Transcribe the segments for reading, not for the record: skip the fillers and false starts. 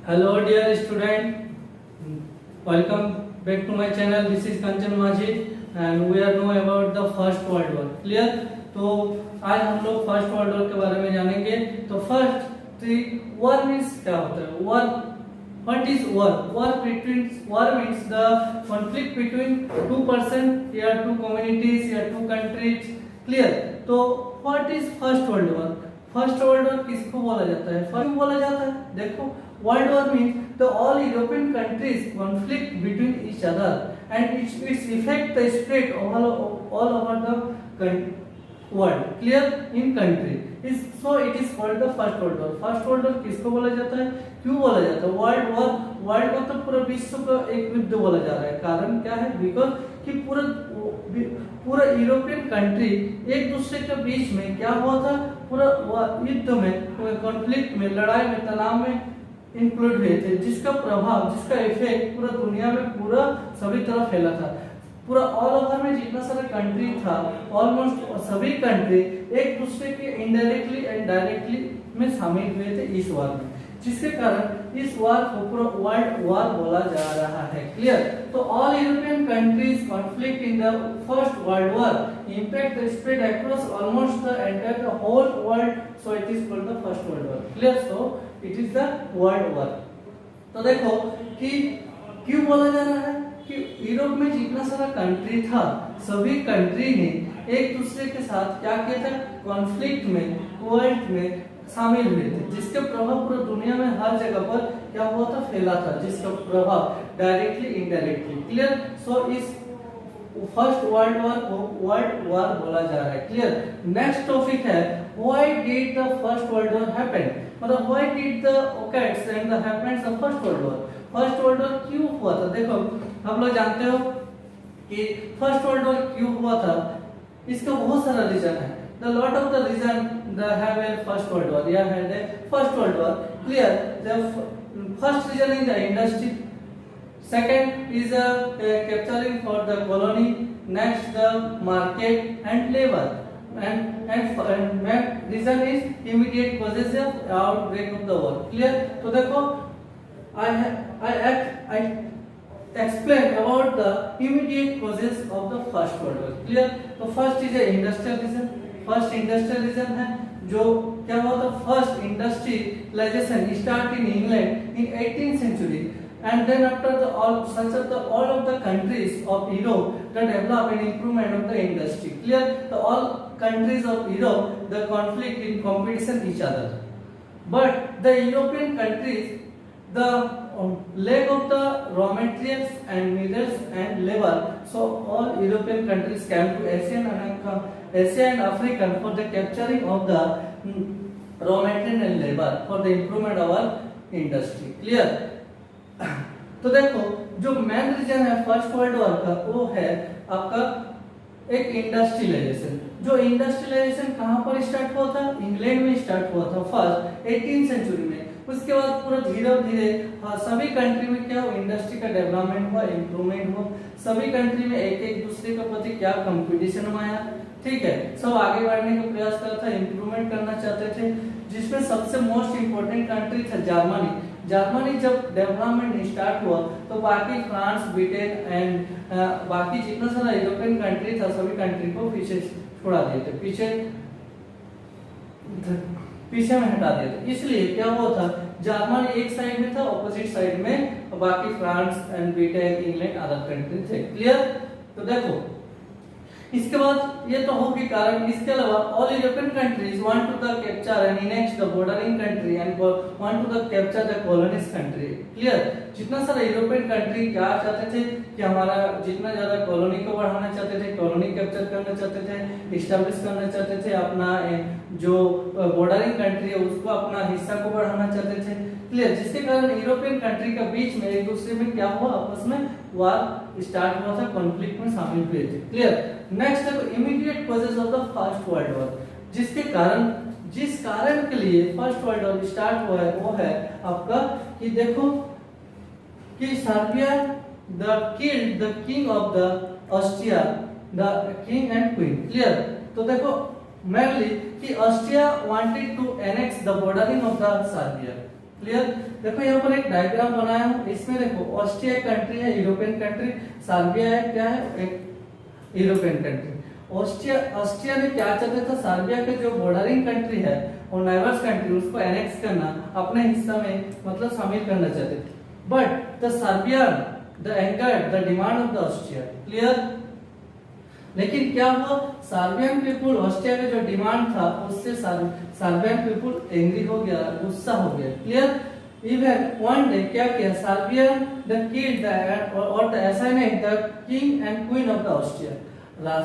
Hello dear student, welcome back to my channel. This is Kanchan Majhi and we are know about the First World War. Clear? तो आज हम लोग first world war के बारे में जानेंगे. तो फर्स्ट वॉर मीन्स क्या होता है? War, what is war? War means the conflict between two person या टू कम्युनिटीज या टू कंट्रीज. क्लियर? तो what is first world war? First world war किसको बोला जाता है? क्यों बोला जाता है? देखो, World War means the all European countries conflict between each other and its effect the spread all over the world. Clear? In country is so it is called the first world war. First world war किसको बोला जाता है? क्यों बोला जाता है? World war, world war तो पूरा विश्व का एक युद्ध बोला जा रहा है. कारण क्या है? बिकॉज कि पूरा यूरोपियन कंट्री एक दूसरे के बीच में क्या हुआ था? पूरा युद्ध में, कॉन्फ्लिक्ट में, लड़ाई में, तनाव में इंक्लूड हुए थे, जिसका प्रभाव, जिसका इफेक्ट पूरा दुनिया में पूरा सभी तरफ फैला था. पूरा ऑल ओवर में जितना सारा कंट्री था, ऑलमोस्ट सभी कंट्री एक दूसरे के इनडायरेक्टली एंड डायरेक्टली में शामिल हुए थे इस वॉर में, जिसके कारण इस वॉर को पूरा वर्ल्ड वॉर बोला जा रहा है. क्लियर? तो all European countries conflict in the first world war impact spread across almost the entire the whole world, so it is called the first world war. Clear? So it is the world war. तो देखो कि क्यों बोला जा रहा है कि Europe में जितना सारा कंट्री था, सभी कंट्री ने एक दूसरे के साथ क्या किया था? कॉन्फ्लिक्ट में, वर्ल्ड में शामिल हुए थे, जिसके प्रभाव पूरी दुनिया में हर जगह पर क्या हुआ था? फैला था, जिसका प्रभाव डायरेक्टली इनडायरेक्टली. क्लियर? सो इस फर्स्ट वर्ल्ड वॉर को वर्ल्ड वॉर बोला जा रहा है. क्लियर? नेक्स्ट टॉपिक है why did the first world war happen. मतलब why did the occurs and the happens the first world war. First world war क्यों हुआ था? देखो, आप लोग जानते हो कि फर्स्ट वर्ल्ड वॉर क्यों हुआ था. इसका बहुत सारा रीजन है. The lot of the reason the have a first world war. Yeah, had a first world war. Clear? The first reason is the industry. Second is capturing for the colony. Next the market and labor. And main reason is immediate causes of outbreak of the war. Clear? तो देखो, I explain about the immediate causes of the first world war. Clear? तो first is the industrial reason. First industrialism है, जो क्या हुआ था? First industrialisation start in England in 18th century and then after the all of the countries of Europe that develop an improvement of the industry. Clear? The all countries of Europe the conflict in competition each other, but the European countries the lack of the raw materials and minerals and labor, so all European countries came to Asia and Africa for the capturing of the raw material and labor for the improvement of our industry. Clear? तो देखो, जो main reason है first world war का, वो है आपका एक industrialisation. जो इंडस्ट्रियलाइजेशन कहाँ पर स्टार्ट हुआ था? इंग्लैंड में स्टार्ट हुआ था फर्स्ट 18th century में. उसके बाद पूरा धीरे धीरे सभी कंट्री में क्या हुआ? इंडस्ट्री का डेवलपमेंट हुआ, इंप्रूवमेंट हुआ. सभी कंट्री में एक दूसरे के प्रति क्या कंपटीशन आया. ठीक है, सब आगे बढ़ने का प्रयास कर रहा था, इंप्रूवमेंट करना चाहते थे, जिसमें सबसे मोस्ट इम्पोर्टेंट कंट्री था जर्मनी. जर्मनी जब डेवलपमेंट स्टार्ट हुआ तो बाकी फ्रांस, ब्रिटेन एंड बाकी जितना सारा यूरोपियन कंट्री था, सभी कंट्री को पीछे छोड़ा दिए थे, पीछे में हटा दिया था. इसलिए क्या हुआ था? जर्मनी एक साइड में था, ऑपोजिट साइड में बाकी France and Britain, England, other country थे. क्लियर? तो देखो, इसके बाद ये तो होगी कारण. इसके अलावा all European countries want to the capture and annex the bordering country and want to the capture the colonies country. Clear? जितना सारा यूरोपियन कंट्री क्या चाहते थे कि हमारा जितना ज्यादा कॉलोनी को बढ़ाना चाहते थे, कॉलोनी कैप्चर करना चाहते थे, इस्टेब्लिश करना चाहते थे, अपना जो बॉर्डरिंग कंट्री है उसको अपना हिस्सा को बढ़ाना चाहते थे. क्लियर? जिसके कारण यूरोपियन कंट्री के बीच में एक दूसरे में क्या हुआ? आपस में वार स्टार्ट हुआ था, कॉन्फ्लिक्ट में शामिल हुए थे. क्लियर? नेक्स्ट है immediate causes of the first world war. जिस कारण के लिए फर्स्ट वर्ल्ड वॉर स्टार्ट हुआ है वो है आपका कि देखो कि Serbia the killed the king of the Austria, the king and queen. Clear? तो देखो mainly कि Austria wanted to annex the bordering of the Serbia. Clear. देखो यहाँ पर एक डायग्राम बनाया हूँ, इसमें देखो ऑस्ट्रिया एक कंट्री है, यूरोपियन कंट्री, सर्बिया है क्या है, एक यूरोपियन कंट्री। ऑस्ट्रिया ने क्या चाहते थे, सर्बिया के जो बॉर्डरिंग कंट्री है और नाइबर्स कंट्री उसको एनेक्स करना, अपने हिस्सा में मतलब शामिल करना चाहते थे। But the Serbian the anchored the demand of the Austria, clear. लेकिन क्या हुआ, सर्बियन पीपुल ऑस्ट्रिया का जो डिमांड था उससे सर्बियन पीपुल एंग्री हो गया, गुस्सा हो गया, क्लियर। इवन वन डे क्या किया, सर्बियन द किल्ड और the assassinate the king and queen of the Austria.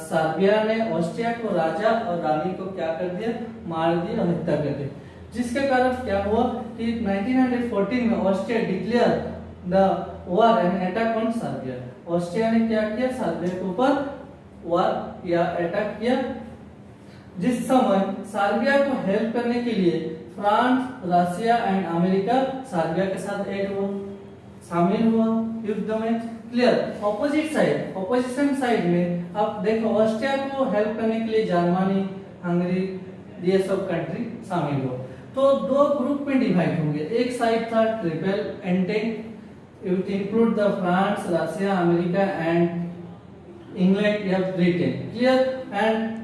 Serbia ने ऑस्ट्रिया को राजा और रानी को क्या कर दिया, मार दिया, हत्या कर दी। जिसके कारण क्या हुआ कि 1914 में Austria declare the war and attack on Serbia. Austria ने क्या किया, सर्बिया के ऊपर वॉर या अटैक किया। जिस समय सर्बिया को हेल्प करने के लिए France, Russia and America Serbia के साथ एड हुआ, शामिल हुआ युद्ध में, क्लियर। ऑपोजिशन साइड में आप देखो ऑस्ट्रिया को हेल्प करने के लिए जर्मनी, हंगरी, ये सब कंट्री शामिल हुआ। तो दो ग्रुप में डिवाइड होंगे, एक साइड था triple entente, it include the France, Russia, America and England या Britain, clear. And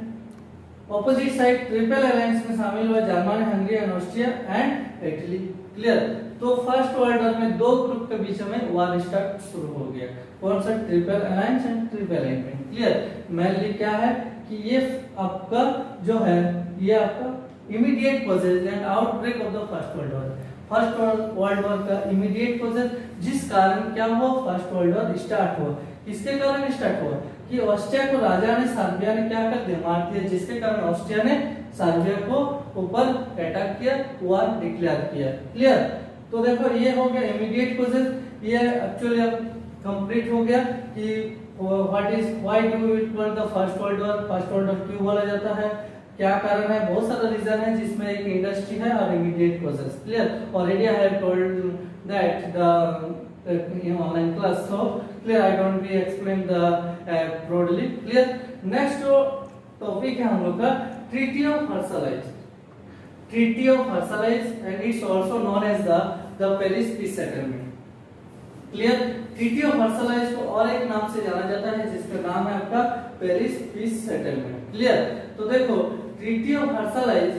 opposite side triple alliance में शामिल हुआ Germany, Hungary and Austria and Italy, clear. तो फर्स्ट वर्ल्ड वॉर में दो ग्रुप के बीच में वॉर स्टार्ट शुरू हो गया, कौन सा, triple alliance and triple entente, clear. Mainly क्या है कि ये आपका जो है ये आपका immediate causes and outbreak of the first world war. First world war का इमीडिएट कॉजेज, जिस कारण क्या हुआ, फर्स्ट वर्ल्ड वॉर स्टार्ट हुआ। किसके कारण स्टार्ट हुआ कि ऑस्ट्रिया को राजा ने, सर्बिया ने क्या कर दिया, मार दिया, जिसके कारण ऑस्ट्रिया ने सर्बिया को ऊपर अटैक किया, वॉर डिक्लेयर किया, क्लियर। तो देखो ये हो गया इमीडिएट कॉजेज, ये एक्चुअली अब कंप्लीट हो गया कि why do it called the first world war. First world war क्यों बोला जाता है, क्या कारण है, बहुत सारा रीजन है, जिसमें एक इंडस्ट्री है और immediate causes, clear. Already I have told that the in online class, so clear, I don't be explain the broadly, clear। next topic है हम लोग का treaty of Versailles। treaty of Versailles and it's also known as the Paris peace settlement, clear। treaty of Versailles को और एक नाम से जाना जाता है जिसका नाम है आपका पेरिस पीस सेटलमेंट, क्लियर। तो देखो treaty of Versailles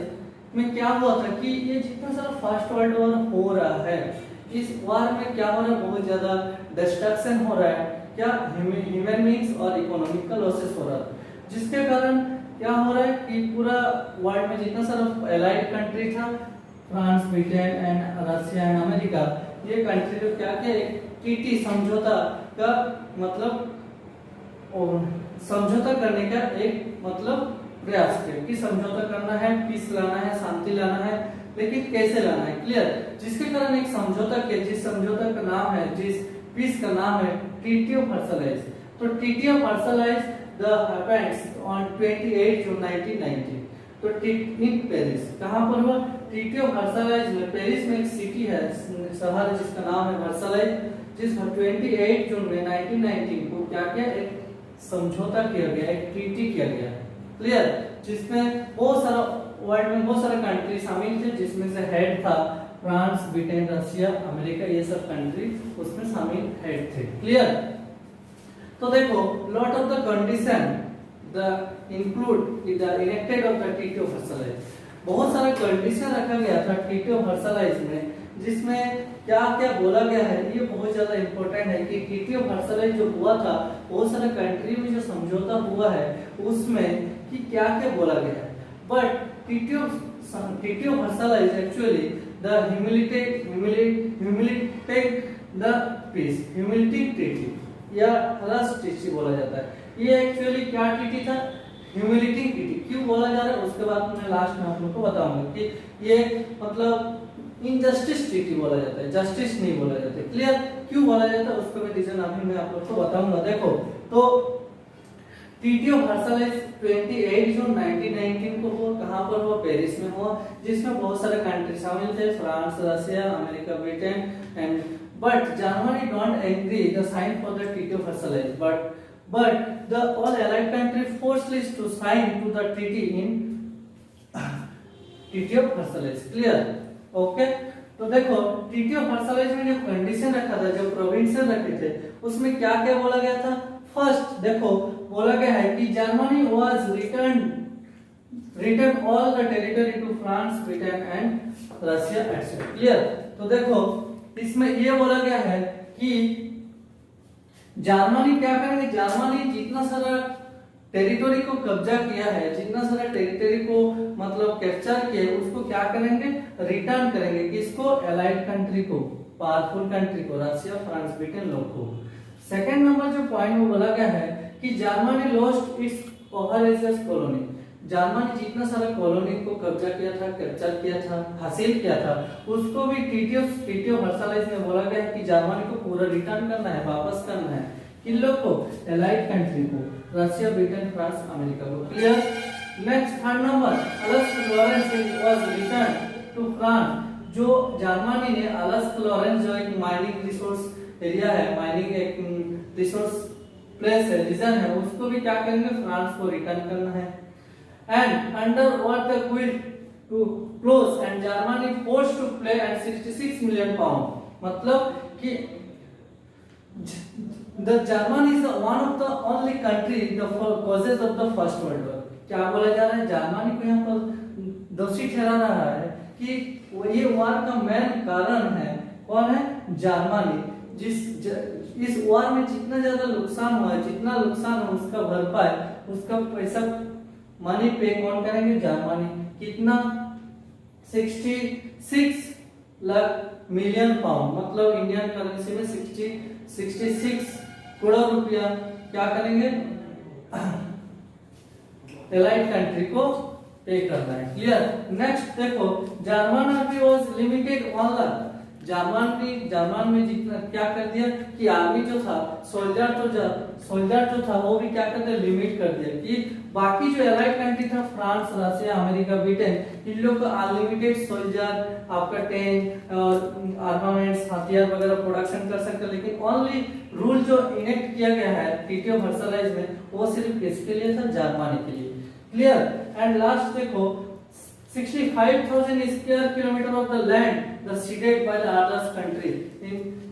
में क्या हुआ था कि ये जितना सारा फर्स्ट वर्ल्ड वॉर हो रहा है, इस वार में क्या हो रहा है, बहुत ज्यादा डिस्ट्रक्शन हो रहा है, क्या ह्यूमन बीइंग्स और इकोनॉमिकल लॉसेस हो रहा है, जिसके कारण क्या हो रहा है कि पूरा वर्ल्ड में जितना सारा एलाइड कंट्री था, France, Britain and Russia and America, ये कंट्री को क्या किया, एक ट्रीटी समझौता का मतलब समझौता करने का एक मतलब प्रयास किया कि समझौता करना है, पीस लाना है, शांति लाना है, लेकिन कैसे लाना है, क्लियर। जिसके कारण एक समझौता के, जिस समझौता का नाम है, जिस पीस का नाम है ट्रीटी ऑफ वर्साइल्स। तो treaty of Versailles the happens on 28 जून 1919। तो इन पेरिस, कहां पर हुआ, ट्रीटी ऑफ वर्साइल्स में, पेरिस में एक सिटी है, शहर है जिसका नाम है वर्साइल्स, जिस 28 जून में 1919 को क्या किया, एक समझौता किया गया, एक ट्रीटी किया गया, क्लियर। जिसमें बहुत सारा वर्ल्ड में बहुत सारे कंट्री शामिल थे, जिसमें से हेड था फ्रांस, ब्रिटेन, रशिया, अमेरिका, ये सब कंट्री उसमें शामिल हेड थे, क्लियर। तो देखो lot of the condition the include the enacted of the treaty of Versailles. बहुत सारा कंडीशन रखा गया था ट्रीटी ऑफ वर्साइल्स में, जिसमें क्या क्या बोला गया है, ये बहुत ज्यादा इंपॉर्टेंट है कि ट्रीटी ऑफ वर्साइल्स जो हुआ था, बहुत सारे कंट्री में जो समझौता हुआ है उसमें कि क्या क्या बोला गया है। But Treaty of Versailles actually the humiliated the peace, humility treaty या रस ट्रीटी बोला जाता है। ये एक्चुअली क्या ट्रीटी था, ह्यूमिलिटी ट्रीटी। क्यों बोला जा रहा है उसके बाद मैं लास्ट में आप लोग को बताऊंगा कि ये मतलब इनजस्टिस ट्रीटी बोला जाता है, जस्टिस नहीं बोला जाता है, क्लियर। क्यों बोला जाता है उसका मैं रीजन अभी मैं आप लोग को बताऊंगा। देखो तो ट्रीटी ऑफ वर्साइल्स 28 जून 1919 को हुआ, कहां पर हुआ, पेरिस में हुआ, जिसमें बहुत सारे कंट्री शामिल थे, France, Russia, America, Britain and but Germany don't agree the sign for the treaty of Versailles, but the all allied country forced to sign to the treaty in treaty of Versailles, clear, okay। तो देखो treaty of Versailles में जो condition रखा था, जो provincial रखे थे, उसमें क्या क्या बोला गया था। फर्स्ट देखो बोला गया है कि Germany was return all the territory to France, Britain and Russia etcetera. Clear. तो देखो इसमें ये बोला गया है कि जर्मनी क्या करेंगे, जर्मनी जितना सारा टेरिटरी को कब्जा किया है, जितना सारा टेरिटरी को मतलब कैप्चर किया है, उसको क्या करेंगे, रिटर्न करेंगे। किसको, एलाइड कंट्री को, पावरफुल कंट्री को, रशिया, फ्रांस, ब्रिटेन लोग को। सेकंड नंबर जो पॉइंट में बोला गया है कि Germany lost its overseas colony, Germany जितना सारा कॉलोनी को कब्जा किया था, कैप्चर किया था, हासिल किया था, उसको भी ट्रीटी ऑफ वर्साइल्स में बोला गया है कि जर्मनी को पूरा रिटर्न करना है, वापस करना है। किन लोग को, एलाइड कंट्री को, रशिया, ब्रिटेन, फ्रांस, अमेरिका को। Clear. Next third number, Alsace Lorraine was return to France. जो जर्मनी ने अलेक्स लॉरेंस जो एक माइनिंग रिसोर्स एरिया है, माइनिंग एक रिसोर्स प्लेस है, रीजन है, उसको भी क्या करेंगे, फ्रांस को रिटर्न करना है। And under what the quit to close and Germany forced to pay at 66 million pound, मतलब कि the Germany is the one of the only country the causes of the first world war। क्या बोला जा रहा है, Germany को यहाँ पर दोषी ठहरा रहा है कि ये वार का मेन कारण है, कौन है, जर्मनी। इस वार में जितना ज्यादा नुकसान हुआ है, जितना नुकसान हो उसका भरपाई, उसका पैसा मनी पे कौन करेंगे, जर्मनी। कितना, 66 लाख मिलियन पाउंड, मतलब इंडियन करेंसी में 66 करोड़ रुपया क्या करेंगे, एलाइड कंट्री को पे करना है। क्लियर। नेक्स्ट देखो German army was limited 1 lakh. German में जितना क्या कर दिया कि आर्मी जो था, सोल्जर जो था वो भी क्या कर दिया, लिमिट कर दिया कि बाकी जो एलाइड कंट्री था, फ्रांस, रशिया, अमेरिका, ब्रिटेन, इन लोग को अनलिमिटेड सोल्जर, आपका टैंक और आर्मामेंट्स, हथियार वगैरह प्रोडक्शन कर सकते, लेकिन ओनली रूल जो इनेक्ट किया गया है ट्रीटी ऑफ वर्साइल्स में, वो सिर्फ किसके लिए था, जर्मनी के लिए। क्लियर। एंड लास्ट देखो 65,000 square kilometre of the land the seeded by the others country.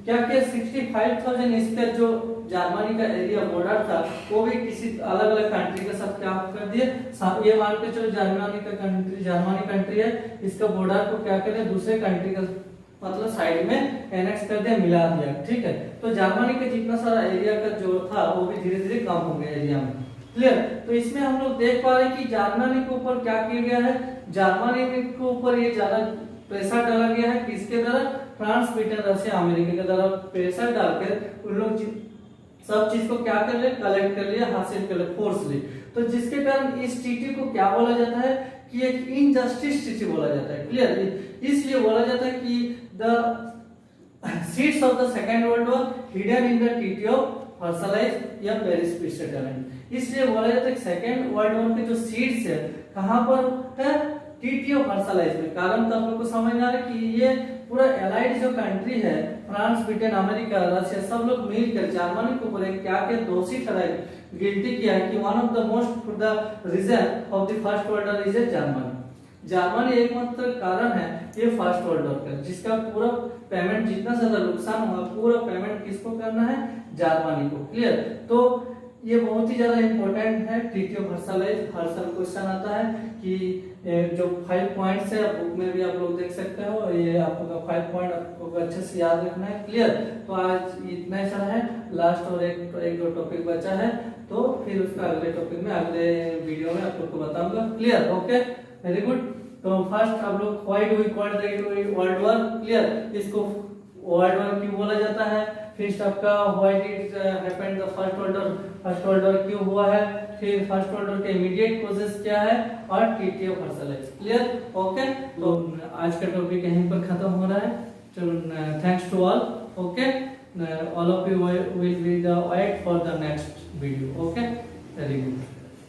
क्या क्या 65,000 स्क्वायर जो जर्मनी का एरिया बॉर्डर था, वो भी किसी अलग अलग कंट्री के साथ क्या कर दिए, ये मान के चलो जर्मनी कंट्री है, इसका बॉर्डर को क्या कर दिया, दूसरे कंट्री का मतलब साइड में एनेक्स कर दिया, मिला दिया। ठीक है। तो जर्मनी का जितना सारा एरिया का जो था वो भी धीरे धीरे कम हो गया एरिया में। क्लियर। तो इसमें हम लोग देख पा रहे हैं कि जर्मनी के ऊपर क्या किया गया है, जर्मनी के ऊपर ये ज्यादा प्रेशर डाला गया है, किसके द्वारा, फ्रांस, ब्रिटेन, रशिया, अमेरिका के द्वारा प्रेशर डालकर उन लोग सब चीज को क्या कर ले, कलेक्ट कर लिया, हासिल कर ले, फोर्सली। तो जिसके कारण इस ट्रीटी को क्या बोला जाता है कि एक इनजस्टिस ट्रीटी बोला जाता है। क्लियर। इसलिए बोला जाता है कि the seeds of the second world war hidden in the treaty of Versailles या पेरिस पीस सेटलमेंट। इसलिए बोला जाता है कि सेकेंड वर्ल्ड वॉर के जो सीड्स है कहां पर है, ट्रीटी ऑफ वर्साइल्स में। कारण तो आप लोग को समझ आ रहा है कि ये पूरा एलाइड जो कंट्री है, फ्रांस, ब्रिटेन, अमेरिका, रशिया, सब लोग मिलकर जर्मनी को बोले क्या क्या दोषी ठहराए, गिल्टी किया है कि one of the most the reason of the first world war is Germany एकमात्र कारण है ये फर्स्ट वर्ल्ड वॉर का, जिसका पूरा पेमेंट, जितना ज्यादा नुकसान हुआ, पूरा पेमेंट किसको करना है, जर्मनी को। क्लियर। तो ये बहुत ही ज्यादा इंपॉर्टेंट है ट्रीटी ऑफ वर्साइल्स। हर साल क्वेश्चन आता है कि जो 5 पॉइंट्स है, बुक में भी आप लोग देख सकते हो, ये आपका 5 पॉइंट आपको अच्छे से याद रखना है। क्लियर। तो आज इतना ही सारा है, लास्ट और एक दो टॉपिक बचा है, तो फिर उसका अगले टॉपिक में, अगले वीडियो में आप लोग को बताऊंगा। क्लियर। Okay, very good. तो फर्स्ट आप लोग why do we call the world war. Clear. इसको वर्ल्ड वॉर क्यों बोला जाता है, फिर आपका why did happen the first world war क्यों हुआ है, फिर फर्स्ट वर्ल्ड वॉर के इमीडिएट कॉजेस क्या है, और treaty of Versailles. Clear. Okay. तो आज का टॉपिक यहीं पर खत्म हो रहा है। चलो, thanks to all. Okay, all of you will be the wait for the next video. Okay, very good.